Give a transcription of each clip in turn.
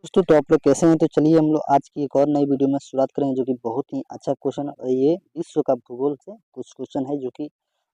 दोस्तों तो आप लोग कैसे हैं। तो चलिए हम लोग आज की एक और नई वीडियो में शुरुआत करेंगे, जो कि बहुत ही अच्छा क्वेश्चन और ये विश्व का भूगोल से कुछ क्वेश्चन है जो कि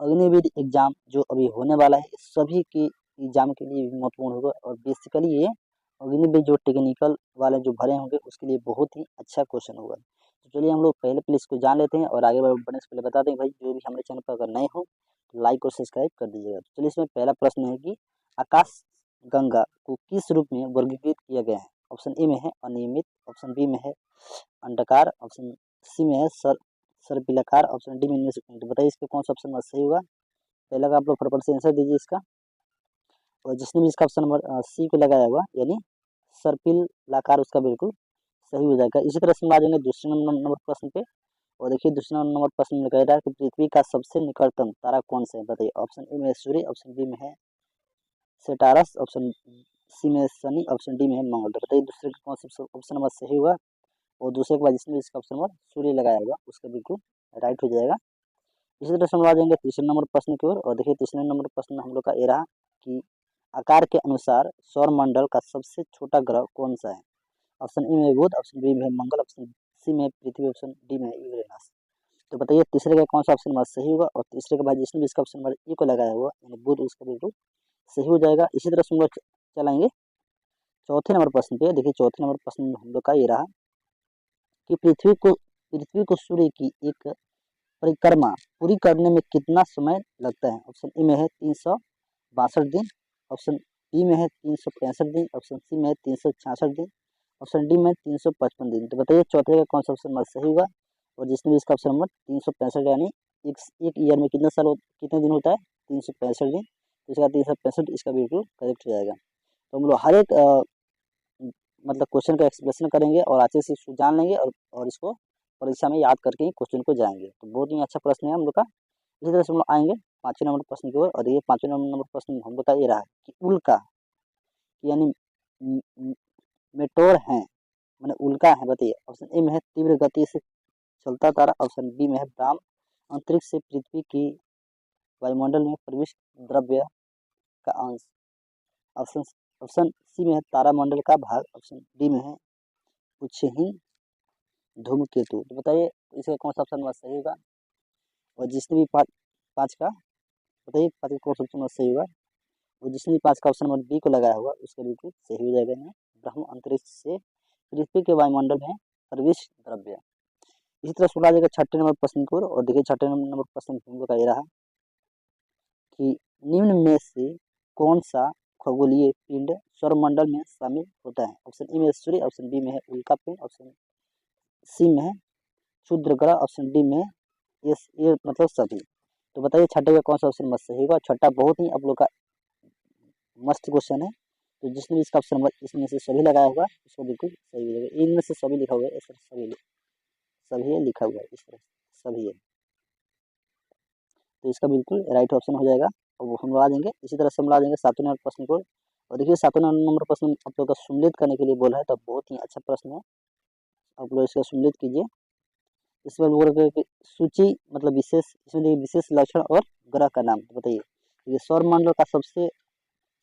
अग्निवीर एग्जाम जो अभी होने वाला है सभी की एग्जाम के लिए भी महत्वपूर्ण होगा। और बेसिकली ये अग्निवीर जो टेक्निकल वाले जो भरे होंगे उसके लिए बहुत ही अच्छा क्वेश्चन होगा। तो चलिए हम लोग पहले इसको जान लेते हैं और आगे बढ़ने से पहले बता दें भाई, जो भी हमारे चैनल पर अगर नए हो तो लाइक और सब्सक्राइब कर दीजिएगा। तो चलिए इसमें पहला प्रश्न है कि आकाश गंगा को किस रूप में वर्गीकृत किया गया है। ऑप्शन ए में है अनियमित, ऑप्शन बी में है अंडाकार, ऑप्शन सी में है सर्पिलाकार, ऑप्शन डी में इनमें से कौन। तो बताइए इसका कौन सा ऑप्शन सही होगा। पहला का आप लोग फटाफट से आंसर दीजिए इसका। और जिसने भी इसका ऑप्शन नंबर सी को लगाया हुआ यानी सर्पिलाकार उसका बिल्कुल सही हो जाएगा। इसी तरह से हम आ जाएंगे दूसरे नंबर प्रश्न पे। और देखिए दूसरा नंबर प्रश्न में कह रहा है कि पृथ्वी का सबसे निकटतम तारा कौन सा है। बताइए ऑप्शन ए में सूर्य, ऑप्शन बी में है सेटारस, ऑप्शन सी में शनि, ऑप्शन डी में है मंगल। तो बताइए दूसरे का कौन सा ऑप्शन नंबर सही होगा। और दूसरे के बाद जिसने इसका ऑप्शन नंबर सूर्य लगाया होगा उसका बिल्कुल राइट हो जाएगा। इसी तरह से हम आ जाएंगे तीसरे नंबर प्रश्न की ओर। और देखिए तीसरे नंबर प्रश्न हम लोग का ये रहा कि आकार के अनुसार सौर मंडल का सबसे छोटा ग्रह कौन सा है। ऑप्शन ए में बुध, ऑप्शन बी में मंगल, ऑप्शन सी में पृथ्वी, ऑप्शन डी में यूरेनस। तो बताइए तीसरे का कौन सा ऑप्शन नंबर सही होगा। और तीसरे के बाद जिसने भी इसका ऑप्शन नंबर ए को लगाया हुआ यानी बुध उसका बिल्कुल सही हो जाएगा। इसी तरह से हम लोग चलाएंगे चौथे नंबर प्रश्न पे। देखिए चौथे नंबर प्रश्न हम लोग का ये रहा कि पृथ्वी को सूर्य की एक परिक्रमा पूरी करने में कितना समय लगता है। ऑप्शन ए में है 362 दिन, ऑप्शन बी में है 365 दिन, ऑप्शन सी में है 366 दिन, ऑप्शन डी में 355 दिन। तो बताइए चौथे का कौन सा ऑप्शन नंबर सही होगा। और जिसने भी इसका ऑप्शन नंबर 365 यानी एक ईयर में कितना कितने दिन होता है 365 दिन। तो इसका 365 इसका बिल्कुल करेक्ट हो जाएगा। तो हम लोग हर एक मतलब क्वेश्चन का एक्सप्लेनेशन करेंगे और अच्छे से इसको जान लेंगे और इसको परीक्षा में याद करके ही क्वेश्चन को जाएंगे। तो बहुत ही अच्छा प्रश्न है हम लोग का। इसी तरह से हम लोग आएंगे पाँचवें नंबर प्रश्न की ओर। और ये पाँचवें नंबर प्रश्न हम लोग का ये रहा कि उल्का यानी मेटोर है मैंने उल्का है। बताइए ऑप्शन ए में है तीव्र गति से चलता तारा, ऑप्शन बी में है ब्राह्म अंतरिक्ष से पृथ्वी की वायुमंडल में प्रविष्ट द्रव्य का अंश, ऑप्शन ऑप्शन सी में है तारामंडल का भाग, ऑप्शन डी में है कुछ ही धूमकेतु। तो बताइए इसका कौन सा ऑप्शन सही होगा। और जिसने भी पाँच का बताइए पाँच का कौन सा ऑप्शन सही होगा। और जिसने भी पाँच का ऑप्शन नंबर बी को लगाया होगा उसका बिल्कुल सही हो जाएगा। यहाँ ब्रह्म अंतरिक्ष से पृथ्वी के वायुमंडल में प्रविष्ट द्रव्य। इसी तरह सुना जाएगा छठे नंबर प्रश्न की ओर। और देखिए छठे नंबर प्रश्न हम लोग का ये रहा कि निम्न में से कौन सा खगोलीय पिंड सौरमंडल में शामिल होता है। ऑप्शन ए में सूर्य, ऑप्शन बी में है उल्का पिंड, ऑप्शन सी में है क्षुद्र ग्रह, ऑप्शन डी में ये मतलब सभी। तो बताइए छठे का कौन सा ऑप्शन मस्त सही होगा। छठा बहुत ही आप लोग का मस्त क्वेश्चन है। तो जिसने भी इसका ऑप्शन नंबर इसमें से सभी लगाया होगा उसको बिल्कुल सही हो जाएगा। इनमें से सभी लिखा हुआ है, इस तरह सभी लिखा हुआ है, इस तरह सभी है। तो इसका बिल्कुल राइट ऑप्शन हो जाएगा और वो हम ला देंगे। इसी तरह से हम ला देंगे सातवें नंबर प्रश्न को। और देखिए सातवें नंबर प्रश्न आप लोग का सुमिलित करने के लिए बोला है, तो बहुत ही अच्छा प्रश्न है। आप लोग इसका सुमिलित कीजिए। इसमें बोल रहे कि सूची मतलब विशेष, इसमें देखिए विशेष लक्षण और ग्रह का नाम। तो बताइए ये सौर मंडल का सबसे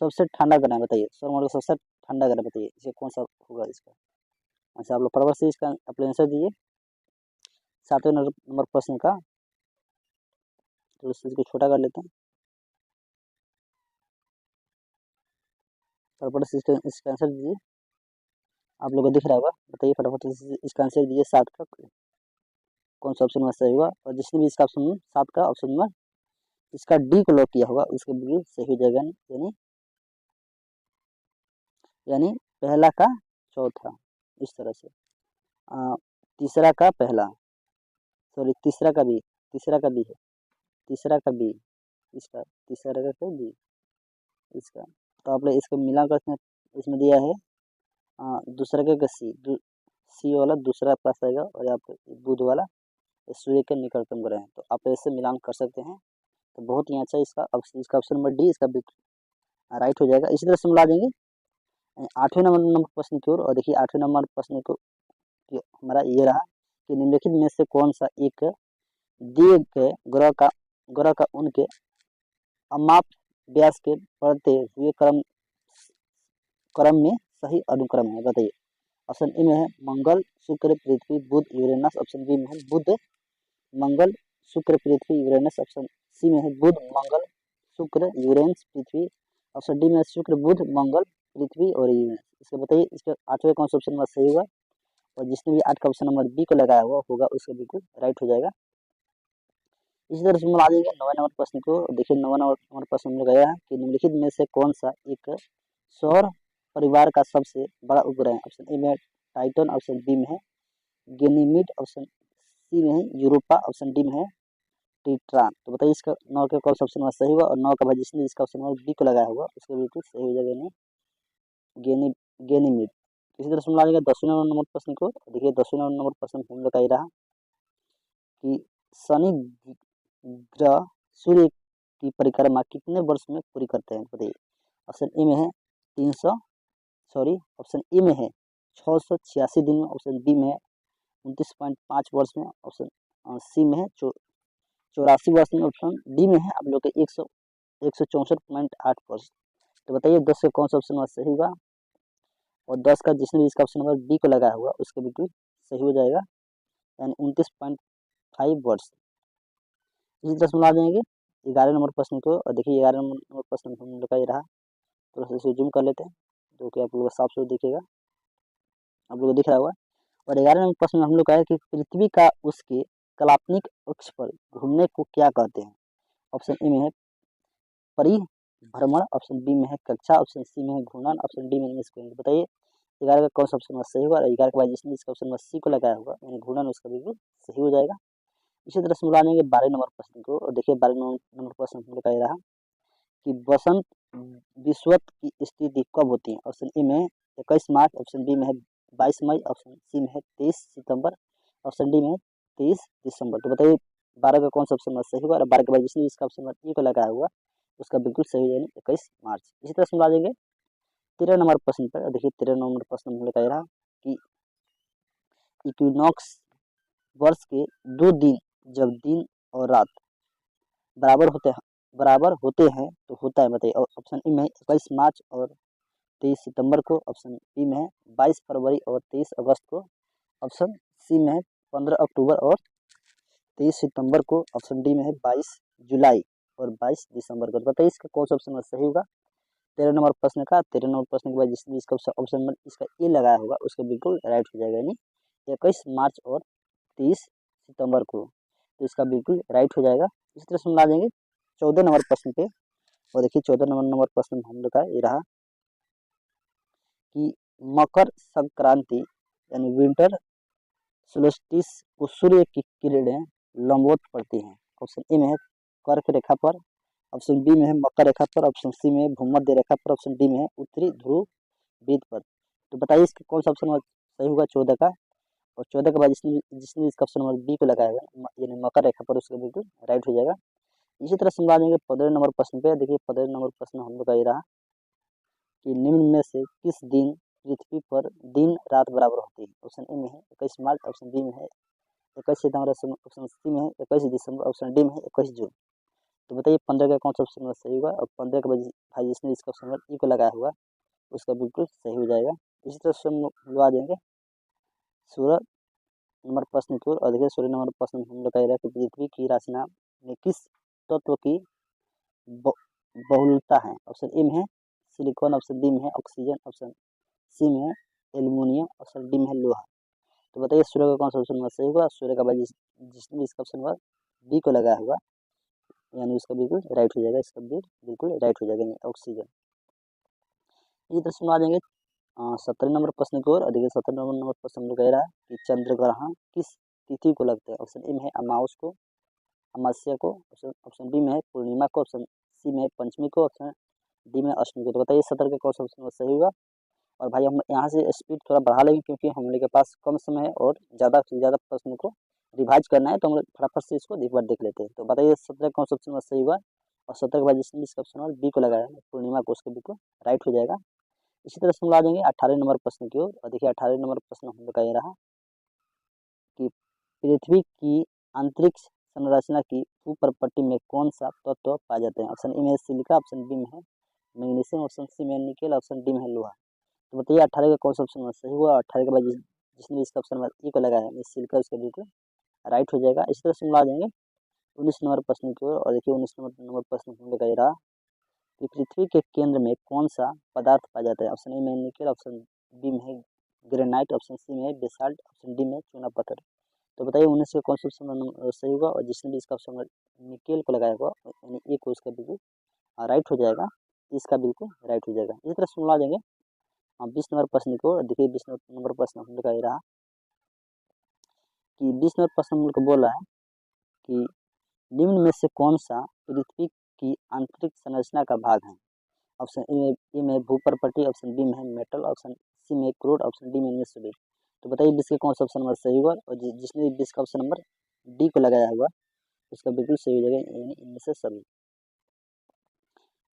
सबसे ठंडा ग्रह है। बताइए सौर मंडल का सबसे ठंडा ग्रह बताइए इसे कौन सा होगा इसका। अच्छा आप लोग फटाफट से इसका अपने आंसर दीजिए सातवें नंबर प्रश्न का। तो इस चीज को छोटा कर लेते हैं। फटाफट से इसका आंसर दीजिए। आप लोग को दिख रहा होगा, बताइए फटाफट से इसका आंसर दीजिए। सात का कौन सा ऑप्शन में सही होगा। और जिसने भी इसका ऑप्शन सात का ऑप्शन नंबर इसका डी को लॉक किया होगा उसके बिल्कुल सही हो जाएगा। यानी यानी पहला का चौथा इस तरह से तीसरा का पहला, सॉरी तीसरा का बी है, तीसरा का बी, इसका तीसरा का बी इसका। तो आप लोग इसको मिला कर इसमें दिया है दूसरा का सी वाला दूसरा पास आएगा और यहाँ पे बुध वाला सूर्य के निकटतम ग्रह है। तो आप ऐसे मिलान कर सकते हैं। तो बहुत ही अच्छा इसका ऑप्शन नंबर डी इसका राइट हो जाएगा। इसी तरह से मिला देंगे आठवें नंबर प्रश्न की ओर। और देखिए आठवें नंबर प्रश्न को हमारा ये रहा कि निम्नलिखित में से कौन सा एक दिए गए ग्रह का उनके अमाप व्यास के बढ़ते हुए क्रम में सही अनुक्रम है। बताइए ऑप्शन ए में है मंगल, शुक्र, पृथ्वी, बुध, यूरेनस। ऑप्शन बी में है बुध, मंगल, शुक्र, पृथ्वी, यूरेनस। ऑप्शन सी में है बुध, मंगल, शुक्र, यूरेनस, पृथ्वी। ऑप्शन डी में है शुक्र, बुध, मंगल, पृथ्वी और यूरेनस। इसको बताइए इसका आठवें कौन सा ऑप्शन नंबर सही होगा, और जिसने भी 8 का ऑप्शन नंबर बी को लगाया हुआ होगा उसका बिल्कुल राइट हो जाएगा। इसी तरह से हम लोग आ जाएंगे 9वें नंबर प्रश्न को। देखिए 9वां नंबर प्रश्न हम लोग आया है कि निम्नलिखित में से कौन सा एक सौर परिवार का सबसे बड़ा उपग्रह है। ऑप्शन ए में है टाइटन, ऑप्शन बी में है गैनीमीड, ऑप्शन सी में है यूरोपा, ऑप्शन डी में है टिट्रान। तो बताइए इसका 9 का कौन सा ऑप्शन नंबर सही होगा, और 9 का बाद जिसने इसका ऑप्शन नंबर बी को लगाया होगा उसका बिल्कुल सही हो जाएगा, नहीं गैनीमीड। इसी तरह से हम लाएंगे 10वें नंबर प्रश्न को। देखिए 10वें नंबर प्रश्न हम लोग का ये रहा कि शनि ग्रह सूर्य की परिक्रमा कितने वर्ष में पूरी करते हैं, बताइए। ऑप्शन ए में है 300 ऑप्शन ए में है 686 दिन में, ऑप्शन बी में है 29.5 वर्ष में, ऑप्शन सी में है 84 वर्ष में, ऑप्शन डी में है आप लोग के 164.8 वर्ष। तो बताइए 10 का कौन सा ऑप्शन सही होगा, और 10 का जिसने भी इसका ऑप्शन नंबर बी को लगाया हुआ उसका बिल्कुल सही हो जाएगा, यानी 29.5 वर्ष। इसी तरह से आ जाएंगे 11 नंबर प्रश्न को। और देखिए 11 नंबर प्रश्न हम लोग का ये रहा, थोड़ा सा इसे जूम कर लेते हैं तो कि आप लोग साफ साफ दिखेगा, आप लोग को दिख रहा होगा। और 11 नंबर प्रश्न में हम लोग का है कि पृथ्वी का उसके काल्पनिक अक्ष पर घूमने को क्या कहते हैं। ऑप्शन ए में है परिभ्रमण, ऑप्शन बी में है कक्षा, ऑप्शन सी में है घूर्णन, ऑप्शन डी में है स्क्वायर। बताइए 11 का कौन सा ऑप्शन सही होगा, और 11 के बाद जिसने इसका ऑप्शन नंबर सी को लगाया होगा यानी घूर्णन उसका बिल्कुल सही हो जाएगा। इसी तरह से मिला लेंगे 12 नंबर प्रश्न को। और देखिए 12 नंबर प्रश्न हम लोग का ये रहा कि बसंत विषुवत की स्थिति कब होती है। ऑप्शन ए में 21 मार्च, ऑप्शन बी में है 22 मई, ऑप्शन सी में है 23 सितंबर, ऑप्शन डी में है 23 दिसंबर। तो बताइए 12 का कौन सा ऑप्शन सही होगा, और 12 के बाद जिसने इसका ऑप्शन नंबर ए को लगाया हुआ उसका बिल्कुल सही यानी 21 मार्च। इसी तरह से मिला देंगे 13 नंबर प्रश्न पर। देखिए 13 नंबर प्रश्न हम लोग का ये रहा कि इक्विनॉक्स वर्ष के 2 दिन जब दिन और रात बराबर होते हैं तो होता है, बताइए। ऑप्शन ए में 21 मार्च और 23 सितंबर को, ऑप्शन बी में है 22 फरवरी और 23 अगस्त को, ऑप्शन सी में है 15 अक्टूबर और 23 सितंबर को, ऑप्शन डी में है 22 जुलाई और 22 दिसंबर को। बताइए इसका कौन सा ऑप्शन सही होगा 13 नंबर प्रश्न का। 13 नंबर प्रश्न के बाद जिसने इसका ऑप्शन नंबर इसका ए लगाया होगा उसका बिल्कुल राइट हो जाएगा, यानी 21 मार्च और 23 सितंबर को, तो इसका बिल्कुल राइट हो जाएगा। इस तरह से हम ला देंगे 14 नंबर प्रश्न पे। और देखिए 14 नंबर प्रश्न हम लोग का ये रहा कि मकर संक्रांति यानी विंटर सोल्स्टिस को सूर्य की किरणें लंबवत पड़ती हैं। ऑप्शन ए में है कर्क रेखा पर, ऑप्शन बी में है मकर रेखा पर, ऑप्शन सी में है भूमध्य रेखा पर, ऑप्शन डी में है उत्तरी ध्रुव वृत्त पर। तो बताइए इसका कौन सा ऑप्शन सही होगा 14 का, और 14 के बाद जिसने जिसने इसका ऑप्शन नंबर बी को लगाया यानी मकर रेखा पर उसका बिल्कुल राइट हो जाएगा। इसी तरह से हम आ जाएंगे 15 नंबर प्रश्न पे। देखिए 15 नंबर प्रश्न हम लोग का ये रहा कि निम्न में से किस दिन पृथ्वी पर दिन रात बराबर होती है। ऑप्शन ए में है 21 मार्च, ऑप्शन बी में है 21 सितंबर, ऑप्शन सी में है 21 दिसंबर, ऑप्शन डी में है 21 जून। तो बताइए 15 का कौन सा ऑप्शन सही होगा, और 15 के बाद भाई जिसने इसका ऑप्शन नंबर ई को लगाया हुआ उसका बिल्कुल सही हो जाएगा। इसी तरह से हम लोग आ जाएंगे 16 नंबर प्रश्न की ओर। और देखिए 16 नंबर प्रश्न हम लोग कह रहे हैं कि पृथ्वी की रचना में किस तत्व की बहुलता है। ऑप्शन ए में है सिलिकॉन, ऑप्शन बी में है ऑक्सीजन, ऑप्शन सी में है एल्यूमिनियम, ऑप्शन डी में है लोहा। तो बताइए सूर्य का कौन सा ऑप्शन सही होगा। सूर्य का भाई जिसने इसका ऑप्शन नंबर बी को लगाया होगा यानी उसका बिल्कुल राइट हो जाएगा, इसका बिल्कुल राइट हो जाएगा यानी ऑक्सीजन। इसी तरह से आ जाएंगे 17 नंबर प्रश्न की ओर। देखिए 17 नंबर प्रश्न हम लोग कह रहा है कि चंद्र ग्रहण किस तिथि को लगता है। ऑप्शन ए में है अमावस को, अमावस्या को, ऑप्शन बी में है पूर्णिमा को, ऑप्शन सी में है पंचमी को, ऑप्शन डी में अष्टमी को। तो बताइए 17 का कौन सा ऑप्शन सही होगा। और भाई हम यहाँ से स्पीड थोड़ा बढ़ा लेंगे क्योंकि हम लोग के पास कम समय है और ज़्यादा से ज़्यादा प्रश्न को रिवाइज करना है, तो हम लोग फटाफट से इसको एक बार देख लेते हैं। तो बताइए 17 कौन सा ऑप्शन सही होगा, और 17 के बाद जिसने इसका ऑप्शन नंबर बी को लगाया है पूर्णिमा को उसके बिल्कुल राइट हो जाएगा। इसी तरह से हम ला देंगे 18 नंबर प्रश्न की ओर। और देखिए 18 नंबर प्रश्न हम लोग का ये रहा कि पृथ्वी की अंतरिक्ष संरचना की ऊपर पट्टी में कौन सा तत्व पाए जाते हैं। ऑप्शन ए में सिलिका, ऑप्शन बी में है मैग्नीशियम, ऑप्शन सी में निकेल, ऑप्शन डी में है लोहा। तो बताइए 18 का कौन सा ऑप्शन सही हुआ। 18 के बाद जिसने भी इसका ऑप्शन नंबर ई को लगाया है सिल्का उसका बिल्कुल राइट हो जाएगा। इस तरह से मिला देंगे 19 नंबर प्रश्न की ओर। और देखिए 19 नंबर प्रश्न हम लोग रहा कि पृथ्वी के केंद्र में कौन सा पदार्थ पाया जाता है। ऑप्शन ए में निकेल, ऑप्शन बी में है ग्रेनाइट, ऑप्शन सी में है बेसाल्ट, ऑप्शन डी में चूना पत्थर। तो बताइए 19 का कौन सा ऑप्शन सही होगा। और जिसने भी इसका ऑप्शन निकेल को लगाया होगा यानी ए को उसका बिल्कुल राइट हो जाएगा, इसका बिल्कुल राइट हो जाएगा। इसी तरह से मिला देंगे 20 नंबर प्रश्न को। देखिए 20 नंबर प्रश्न हम लोग का ये रहा कि 20 नंबर प्रश्न हम लोग को बोल रहा है कि निम्न में से कौन सा पृथ्वी की आंतरिक संरचना का भाग है। ऑप्शन ए में भूपर्पटी, ऑप्शन बी में है मेटल, ऑप्शन सी में क्रूड, ऑप्शन डी में मिश्र। तो बताइए 20 का कौन सा ऑप्शन नंबर सही होगा। और जिसने 20 का ऑप्शन नंबर डी को लगाया हुआ उसका बिल्कुल सही हो जाएगा, यानी इनमें से सभी।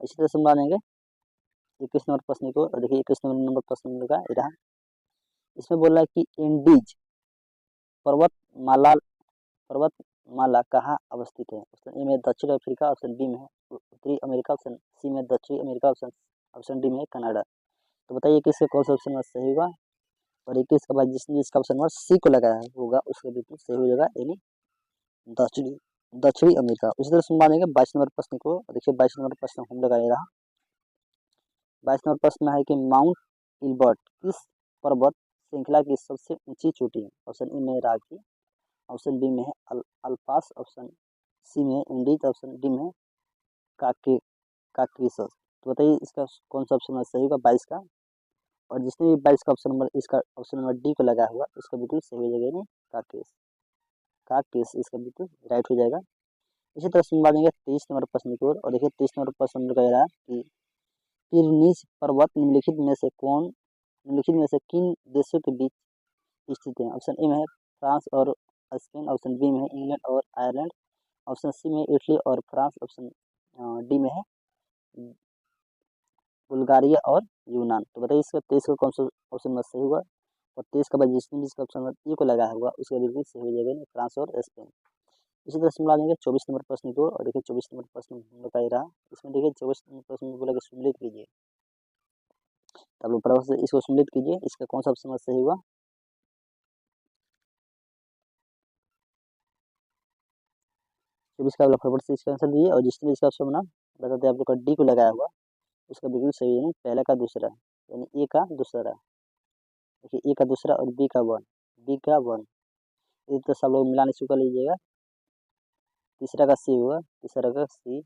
इसी तरह से देंगे 21 नंबर प्रश्न को। और देखिए 21 नंबर प्रश्न का रहा, इसमें बोल रहा है कि एंडीज पर्वतमाला कहाँ अवस्थित है। ऑप्शन ए में दक्षिण अफ्रीका, ऑप्शन बी में है उत्तरी अमेरिका, ऑप्शन सी में दक्षिणी अमेरिका, ऑप्शन डी में है कनाडा। तो बताइए किसका कौन सा ऑप्शन सही होगा। और 21 के बाद जिसने जिसका ऑप्शन नंबर सी को लगाया होगा उसका बिल्कुल सही हो जाएगा, यानी दक्षिणी दक्षिणी अमेरिका। उसी तरह सुन देंगे 22 नंबर प्रश्न को। देखिए 22 नंबर प्रश्न हम लगाए रहा। 22 नंबर प्रश्न है कि माउंट इल्बर्ट किस पर्वत श्रृंखला की सबसे ऊंची चोटी है। ऑप्शन ए में राकी, ऑप्शन बी में है अल्पास, ऑप्शन सी में एंडीज, ऑप्शन डी में काक्रीसस। तो बताइए इसका कौन सा ऑप्शन सही होगा 22 का। और जिसने भी 22 का ऑप्शन नंबर इसका ऑप्शन नंबर डी को लगाया हुआ उसका बिल्कुल सही हो जाएगा, काक्रीस इसका बिल्कुल राइट हो जाएगा। इसी तरह सुनवा देंगे 23 नंबर प्रश्न की ओर। और देखिए 23 नंबर प्रश्न में कह रहा है कि पिरनीज पर्वत निम्नलिखित में से किन देशों के बीच स्थित है। ऑप्शन ए में है फ्रांस और स्पेन, ऑप्शन बी में है इंग्लैंड और आयरलैंड, ऑप्शन सी में इटली और फ्रांस, ऑप्शन डी में है बुल्गारिया और यूनान। तो बताइए इसका 23 का कौन सा ऑप्शन में सही होगा। और 23 का बाद जिसने भी इसका ऑप्शन ए को लगाया होगा उसका बिल्कुल सही हो जाएगा, फ्रांस और स्पेन। इसी तरह से मिला देंगे 24 नंबर प्रश्न को। और देखिए 24 नंबर प्रश्न हम लोग का रहा, इसमें देखिए 24 नंबर प्रश्न में बोला कि सम्मिलित कीजिए। तो आप लोग फटाफट से इसको सम्मिलित कीजिए, इसका कौन सा ऑप्शन सही हुआ। 24 का आप लोग फटाफट से इसका आंसर दीजिए। और जिसने इसका ऑप्शन बना बताते हैं आप लोग का डी को लगाया हुआ उसका बिल्कुल सही है, पहला का दूसरा यानी ए का दूसरा। देखिए ए का दूसरा और बी का वन इस तरह सब लोग मिलाने शुरू कर लीजिएगा। तीसरा का सी हुआ, तीसरा का सी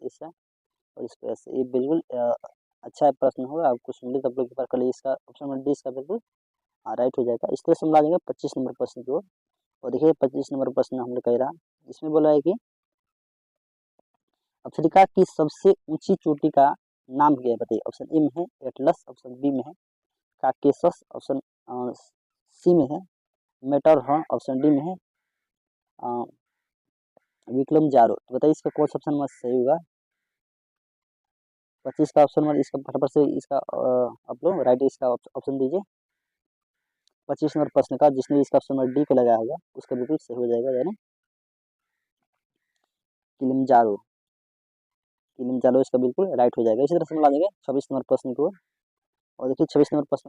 ऐसा और इसका ऐसे। ये बिल्कुल अच्छा प्रश्न होगा, आपको सम्मिलित आप लोग एक बार कर लीजिए। इसका ऑप्शन नंबर डी इसका बिल्कुल राइट हो जाएगा। इस तरह से मिला देंगे 25 नंबर प्रश्न की ओर। और देखिए 25 नंबर प्रश्न हम लोग कह रहा इसमें बोला है कि अफ्रीका की सबसे ऊंची चोटी का नाम क्या है बताइए। ऑप्शन ए में है एटलस, ऑप्शन बी में है काकेशस, ऑप्शन सी में है मेटरहॉर्न, ऑप्शन डी में है विक्रमजारो। तो बताइए इसका कौन सा ऑप्शन नंबर सही होगा। 25 का ऑप्शन नंबर इसका फटाफट से इसका आप लोग राइट इसका ऑप्शन दीजिए। 25 नंबर प्रश्न का जिसने इसका ऑप्शन नंबर डी को लगाया होगा उसका बिल्कुल सही हो जाएगा, यानी किलिमंजारो इसका बिल्कुल राइट हो जाएगा। इसी तरह से मिला देंगे 26 नंबर प्रश्न को। और देखिए 26 नंबर प्रश्न